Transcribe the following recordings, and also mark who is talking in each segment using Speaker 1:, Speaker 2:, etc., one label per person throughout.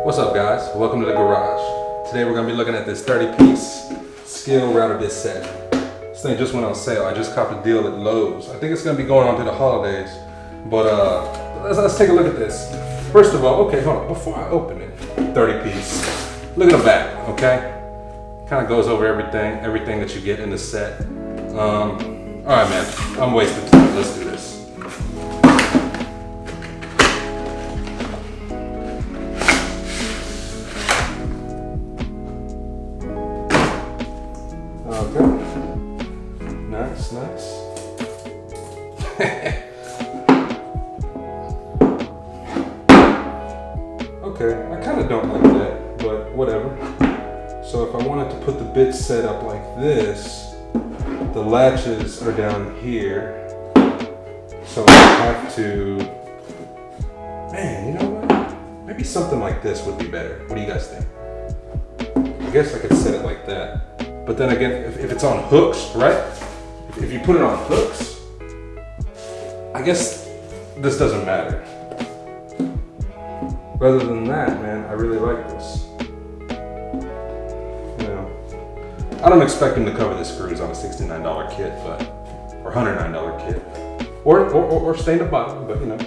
Speaker 1: What's up, guys? Welcome to the garage. Today we're gonna be looking at this 30-piece Skil router bit set. This thing just went on sale. I just copped a deal at Lowe's. I think it's gonna be going on to the holidays. But let's take a look at this. First of all, okay, hold on. Before I open it, 30-piece. Look at the back, okay? Kind of goes over everything that you get in the set. All right, man. I'm wasting time. Let's do this. Okay. Nice. Okay, I kind of don't like that, but whatever. So if I wanted to put the bit set up like this, the latches are down here. So I have to, man, you know what? Maybe something like this would be better. What do you guys think? I guess I could set it like that. But then again, if it's on hooks, right? If you put it on hooks, I guess this doesn't matter. Rather than that, man, I really like this. You know, I don't expect them to cover the screws on a $69 kit, but or $109 kit, or stay in the bottom, but you know,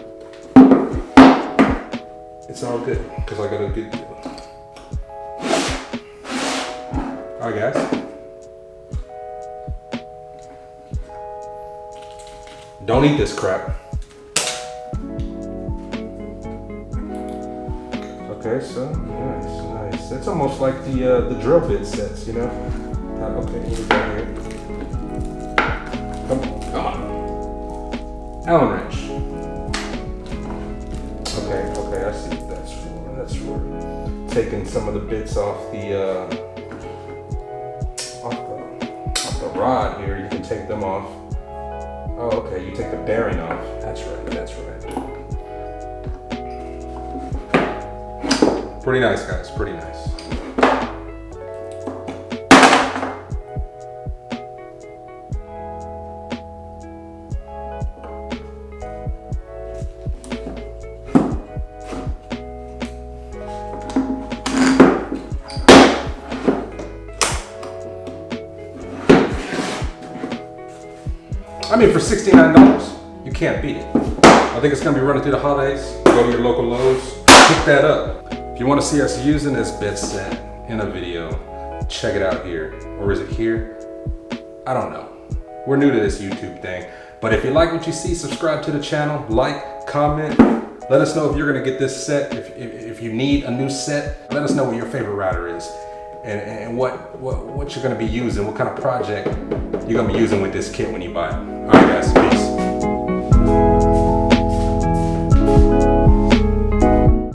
Speaker 1: it's all good because I got a good deal. All right, guys. Don't eat this crap. Okay, so nice. It's almost like the drill bit sets, you know. Okay, here we go here. Come on. Allen wrench. Okay, I see what that's for. That's for taking some of the bits off the rod here. You can take them off. Oh, okay, you take the bearing off. That's right. Pretty nice, guys, pretty nice. I mean, for $69, you can't beat it. I think it's gonna be running through the holidays. Go to your local Lowe's, pick that up. If you wanna see us using this bit set in a video, check it out here. Or is it here? I don't know. We're new to this YouTube thing. But if you like what you see, subscribe to the channel, like, comment. Let us know if you're gonna get this set. If you need a new set, let us know what your favorite router is. And what you're gonna be using, what kind of project you're gonna be using with this kit when you buy it. All right, guys, peace.